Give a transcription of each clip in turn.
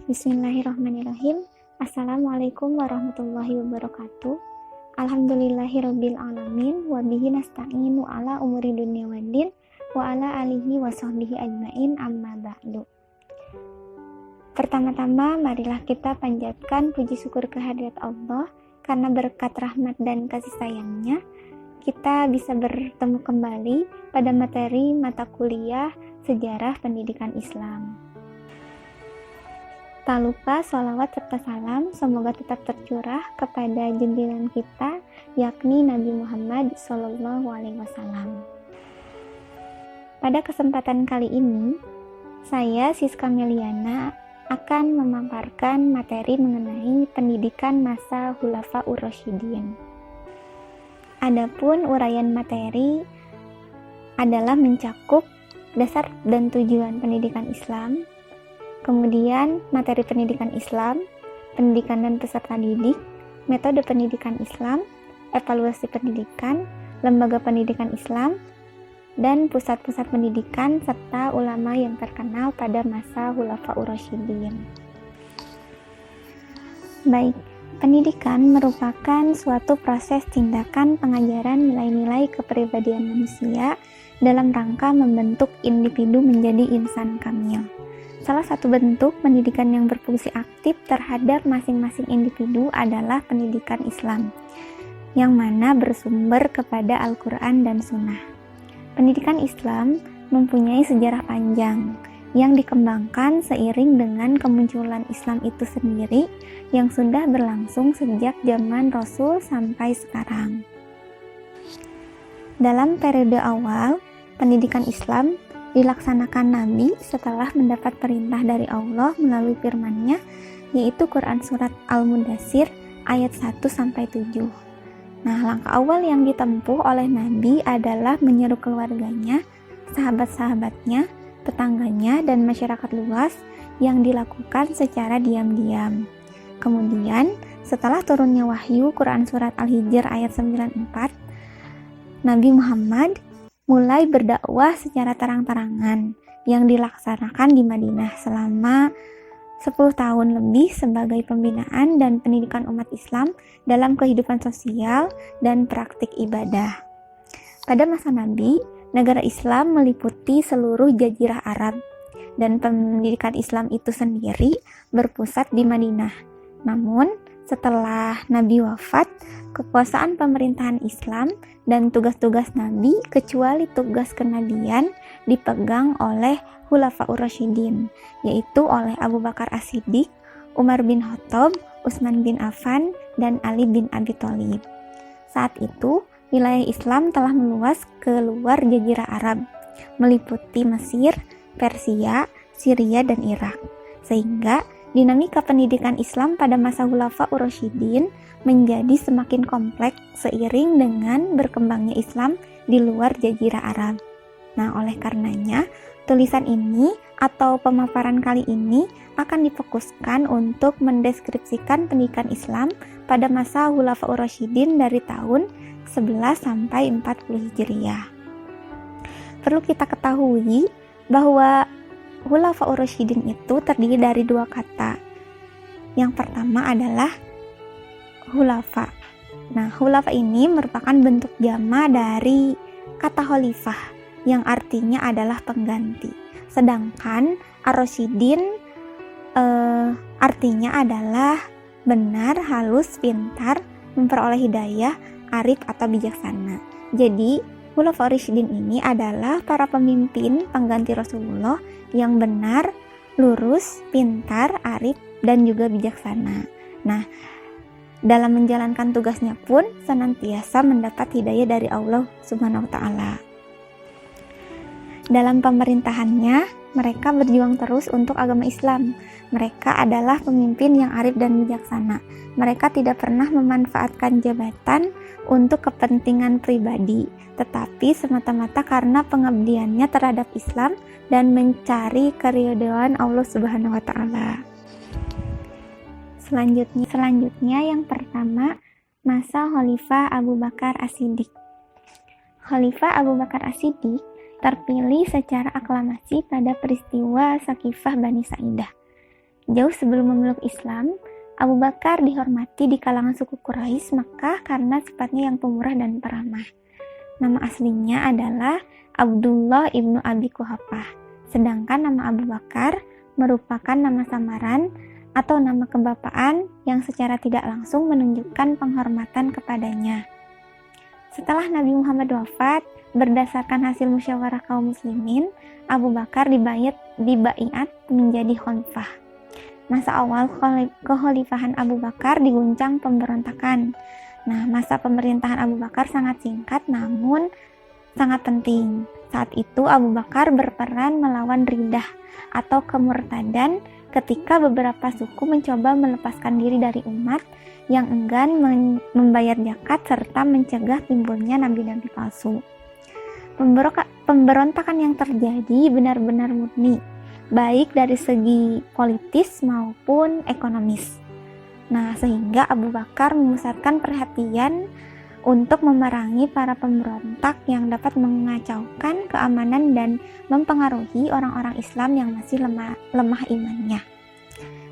Bismillahirrahmanirrahim. Assalamualaikum warahmatullahi wabarakatuh. Alhamdulillahirabbil alamin wa bihi nasta'inu ala umuri dunya waddin wa ala alihi wa sahbihi ajmain amma ba'du. Pertama-tama marilah kita panjatkan puji syukur kehadirat Allah karena berkat rahmat dan kasih sayangnya kita bisa bertemu kembali pada materi mata kuliah Sejarah Pendidikan Islam. Tak lupa sholawat serta salam semoga tetap tercurah kepada junjungan kita, yakni Nabi Muhammad SAW. Pada kesempatan kali ini, saya Siska Meliana akan memaparkan materi mengenai pendidikan masa Khulafaur Rasyidin. Adapun uraian materi adalah mencakup dasar dan tujuan pendidikan Islam, kemudian materi pendidikan Islam, pendidikan dan peserta didik, metode pendidikan Islam, evaluasi pendidikan, lembaga pendidikan Islam, dan pusat-pusat pendidikan serta ulama yang terkenal pada masa Khulafaur Rasyidin. Baik, pendidikan merupakan suatu proses tindakan pengajaran nilai-nilai kepribadian manusia dalam rangka membentuk individu menjadi insan kamil. Salah satu bentuk pendidikan yang berfungsi aktif terhadap masing-masing individu adalah pendidikan Islam, yang mana bersumber kepada Al-Quran dan Sunnah. Pendidikan Islam mempunyai sejarah panjang yang dikembangkan seiring dengan kemunculan Islam itu sendiri yang sudah berlangsung sejak zaman Rasul sampai sekarang. Dalam periode awal, pendidikan Islam dilaksanakan Nabi setelah mendapat perintah dari Allah melalui firman-Nya, yaitu Quran Surat Al-Mudaththir ayat 1-7. Nah, langkah awal yang ditempuh oleh Nabi adalah menyeru keluarganya, sahabat-sahabatnya, tetangganya, dan masyarakat luas yang dilakukan secara diam-diam. Kemudian, setelah turunnya wahyu Quran Surat Al-Hijr ayat 94, Nabi Muhammad mulai berdakwah secara terang-terangan yang dilaksanakan di Madinah selama 10 tahun lebih sebagai pembinaan dan pendidikan umat Islam dalam kehidupan sosial dan praktik ibadah. Pada masa Nabi, negara Islam meliputi seluruh jazirah Arab dan pendidikan Islam itu sendiri berpusat di Madinah. Namun, setelah Nabi wafat, kekuasaan pemerintahan Islam dan tugas-tugas Nabi kecuali tugas kenabian dipegang oleh Khulafaur Rasyidin, yaitu oleh Abu Bakar As-Siddiq, Umar bin Khattab, Utsman bin Affan, dan Ali bin Abi Thalib. Saat itu, wilayah Islam telah meluas ke luar jazirah Arab, meliputi Mesir, Persia, Syria, dan Irak, sehingga dinamika pendidikan Islam pada masa Khulafaur Rasyidin menjadi semakin kompleks seiring dengan berkembangnya Islam di luar jazirah Arab. Nah, oleh karenanya, tulisan ini atau pemaparan kali ini akan difokuskan untuk mendeskripsikan pendidikan Islam pada masa Khulafaur Rasyidin dari tahun 11 sampai 40 Hijriah. Perlu kita ketahui bahwa Khulafaur Rasyidin itu terdiri dari dua kata. Yang pertama adalah khulafa. Nah, khulafa ini merupakan bentuk jama dari kata khalifah yang artinya adalah pengganti. Sedangkan ar-rasyidin artinya adalah benar, halus, pintar, memperoleh hidayah, arif atau bijaksana. Jadi, Khulafaur Rasyidin ini adalah para pemimpin pengganti Rasulullah yang benar, lurus, pintar, arif, dan juga bijaksana. Nah, dalam menjalankan tugasnya pun senantiasa mendapat hidayah dari Allah Subhanahu wa Ta'ala. Dalam pemerintahannya, mereka berjuang terus untuk agama Islam. Mereka adalah pemimpin yang arif dan bijaksana. Mereka tidak pernah memanfaatkan jabatan untuk kepentingan pribadi, tetapi semata-mata karena pengabdiannya terhadap Islam dan mencari keridhaan Allah Subhanahu wa Ta'ala. Selanjutnya yang pertama, masa Khalifah Abu Bakar As-Siddiq. Khalifah Abu Bakar As-Siddiq terpilih secara aklamasi pada peristiwa Saqifah Bani Sa'idah. Jauh sebelum memeluk Islam, Abu Bakar dihormati di kalangan suku Quraisy Makkah karena sifatnya yang pemurah dan peramah. Nama aslinya adalah Abdullah ibnu Abi Quhafah, sedangkan nama Abu Bakar merupakan nama samaran atau nama kebapaan yang secara tidak langsung menunjukkan penghormatan kepadanya. Setelah Nabi Muhammad wafat, berdasarkan hasil musyawarah kaum muslimin, Abu Bakar dibaiat menjadi khalifah. Masa awal kekhalifahan Abu Bakar diguncang pemberontakan. Nah, masa pemerintahan Abu Bakar sangat singkat namun sangat penting. Saat itu Abu Bakar berperan melawan riddah atau kemurtadan ketika beberapa suku mencoba melepaskan diri dari umat yang enggan membayar zakat serta mencegah timbulnya nabi-nabi palsu. Pemberontakan yang terjadi benar-benar murni, baik dari segi politis maupun ekonomis. Nah, sehingga Abu Bakar memusatkan perhatian untuk memerangi para pemberontak yang dapat mengacaukan keamanan dan mempengaruhi orang-orang Islam yang masih lemah imannya.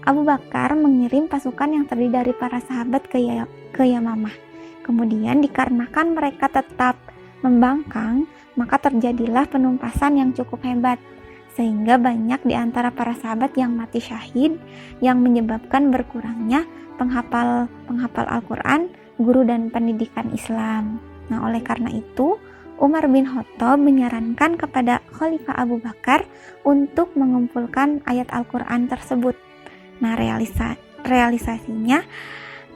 Abu Bakar mengirim pasukan yang terdiri dari para sahabat ke Yamamah. Kemudian dikarenakan mereka tetap membangkang, maka terjadilah penumpasan yang cukup hebat, sehingga banyak di antara para sahabat yang mati syahid, yang menyebabkan berkurangnya penghafal Al-Quran, guru dan pendidikan Islam. Nah, oleh karena itu, Umar bin Khattab menyarankan kepada Khalifah Abu Bakar untuk mengumpulkan ayat Al-Quran tersebut. Nah, realisasinya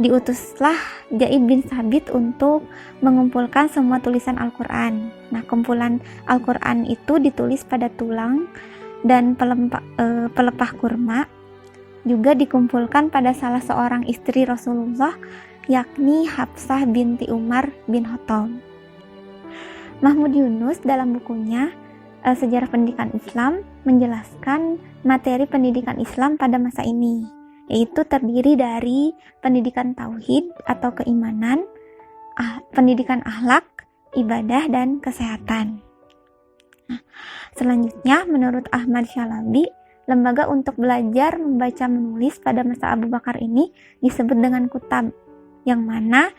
diutuslah Zaid bin Thabit untuk mengumpulkan semua tulisan Al-Quran. Nah, kumpulan Al-Quran itu ditulis pada tulang dan pelepah kurma. Juga dikumpulkan pada salah seorang istri Rasulullah, yakni Hafsah binti Umar bin Khattab. Mahmud Yunus dalam bukunya Sejarah Pendidikan Islam menjelaskan materi pendidikan Islam pada masa ini, yaitu terdiri dari pendidikan tauhid atau keimanan, pendidikan akhlak, ibadah, dan kesehatan. Nah, selanjutnya, menurut Ahmad Syalabi, lembaga untuk belajar membaca menulis pada masa Abu Bakar ini disebut dengan kutab, yang mana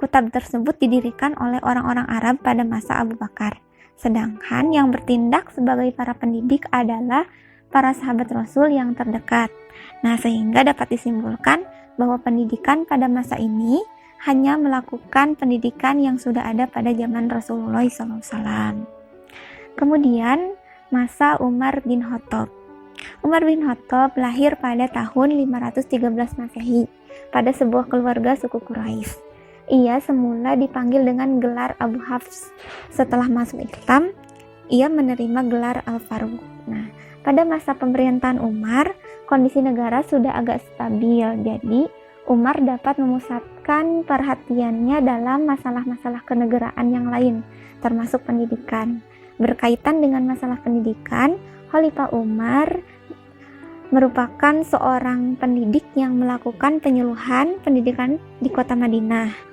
kutab tersebut didirikan oleh orang-orang Arab pada masa Abu Bakar. Sedangkan yang bertindak sebagai para pendidik adalah para sahabat Rasul yang terdekat. Nah, sehingga dapat disimpulkan bahwa pendidikan pada masa ini hanya melakukan pendidikan yang sudah ada pada zaman Rasulullah SAW. Kemudian, masa Umar bin Khattab. Umar bin Khattab lahir pada tahun 513 Masehi pada sebuah keluarga suku Quraisy. Ia semula dipanggil dengan gelar Abu Hafs. Setelah masuk Islam, ia menerima gelar Al-Faruq. Nah, pada masa pemerintahan Umar, kondisi negara sudah agak stabil. Jadi, Umar dapat memusatkan perhatiannya dalam masalah-masalah kenegaraan yang lain, termasuk pendidikan. Berkaitan dengan masalah pendidikan, Khalifah Umar merupakan seorang pendidik yang melakukan penyuluhan pendidikan di kota Madinah.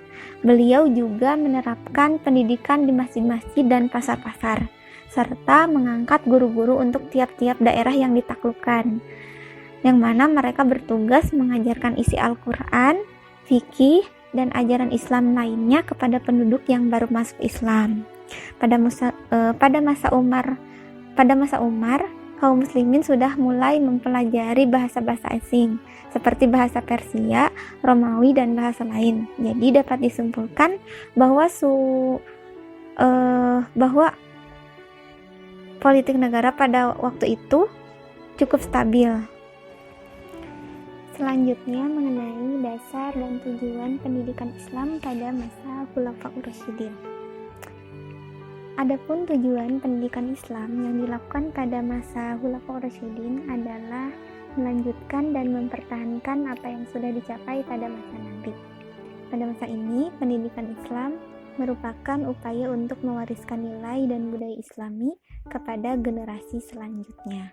Beliau juga menerapkan pendidikan di masjid-masjid dan pasar-pasar, serta mengangkat guru-guru untuk tiap-tiap daerah yang ditaklukkan, yang mana mereka bertugas mengajarkan isi Al-Quran, fikih, dan ajaran Islam lainnya kepada penduduk yang baru masuk Islam. Pada masa Umar, kaum muslimin sudah mulai mempelajari bahasa-bahasa asing seperti bahasa Persia, Romawi, dan bahasa lain. Jadi dapat disimpulkan bahwa politik negara pada waktu itu cukup stabil. Selanjutnya mengenai dasar dan tujuan pendidikan Islam pada masa Khulafaur Rasyidin. Adapun tujuan pendidikan Islam yang dilakukan pada masa Khulafaur Rasyidin adalah melanjutkan dan mempertahankan apa yang sudah dicapai pada masa Nabi. Pada masa ini, pendidikan Islam merupakan upaya untuk mewariskan nilai dan budaya Islami kepada generasi selanjutnya.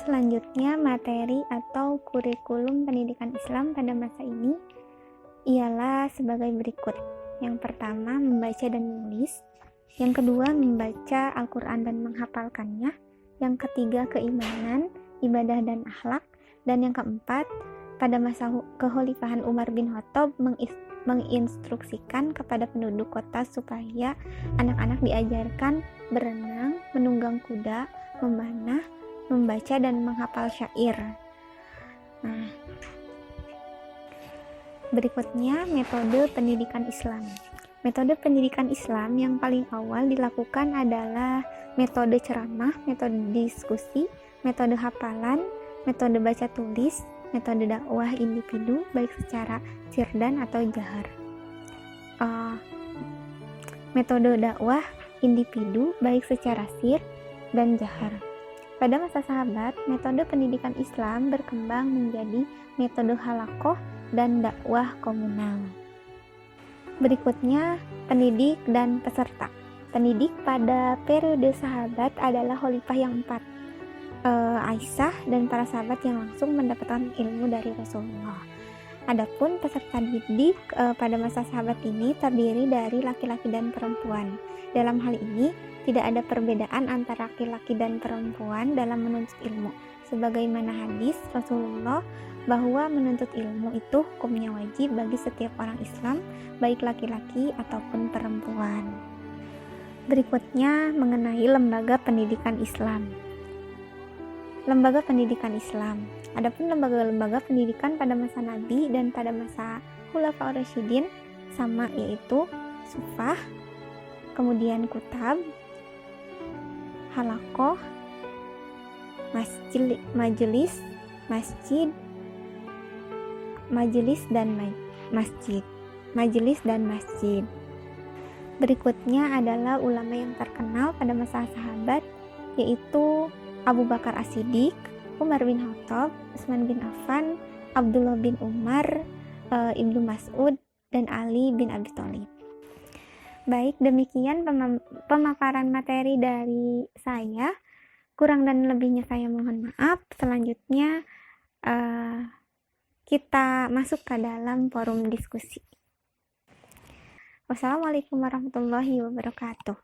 Selanjutnya, materi atau kurikulum pendidikan Islam pada masa ini ialah sebagai berikut. Yang pertama, membaca dan menulis. Yang kedua, membaca Al-Quran dan menghafalkannya. Yang ketiga, keimanan. ibadah dan akhlak. Dan yang keempat, pada masa kekhalifahan Umar bin Khattab menginstruksikan kepada penduduk kota supaya anak-anak diajarkan berenang, menunggang kuda, memanah, membaca dan menghafal syair. Nah, berikutnya metode pendidikan Islam. Metode pendidikan Islam yang paling awal dilakukan adalah metode ceramah, metode diskusi, metode hafalan, metode baca tulis, metode dakwah individu baik secara sirdan atau jahar. Metode dakwah individu baik secara sir dan jahar. Pada masa sahabat, metode pendidikan Islam berkembang menjadi metode halakoh dan dakwah komunal. Berikutnya, pendidik dan peserta. Pendidik pada periode sahabat adalah khalifah yang 4, Aisyah dan para sahabat yang langsung mendapatkan ilmu dari Rasulullah. Adapun peserta didik pada masa sahabat ini terdiri dari laki-laki dan perempuan. Dalam hal ini, tidak ada perbedaan antara laki-laki dan perempuan dalam menuntut ilmu. Sebagaimana hadis Rasulullah bahwa menuntut ilmu itu hukumnya wajib bagi setiap orang Islam, baik laki-laki ataupun perempuan. Berikutnya mengenai lembaga pendidikan Islam. Lembaga pendidikan Islam. Adapun lembaga-lembaga pendidikan pada masa Nabi dan pada masa Khulafaur Rasyidin sama, yaitu sufah, kemudian kutab, halakoh, majelis, masjid, majelis dan masjid. Berikutnya adalah ulama yang terkenal pada masa sahabat, yaitu Abu Bakar As-Siddiq, Umar bin Khattab, Utsman bin Affan, Abdullah bin Umar, Ibnu Mas'ud, dan Ali bin Abi Thalib. Baik, demikian pemaparan materi dari saya. Kurang dan lebihnya saya mohon maaf. Selanjutnya kita masuk ke dalam forum diskusi. Wassalamualaikum warahmatullahi wabarakatuh.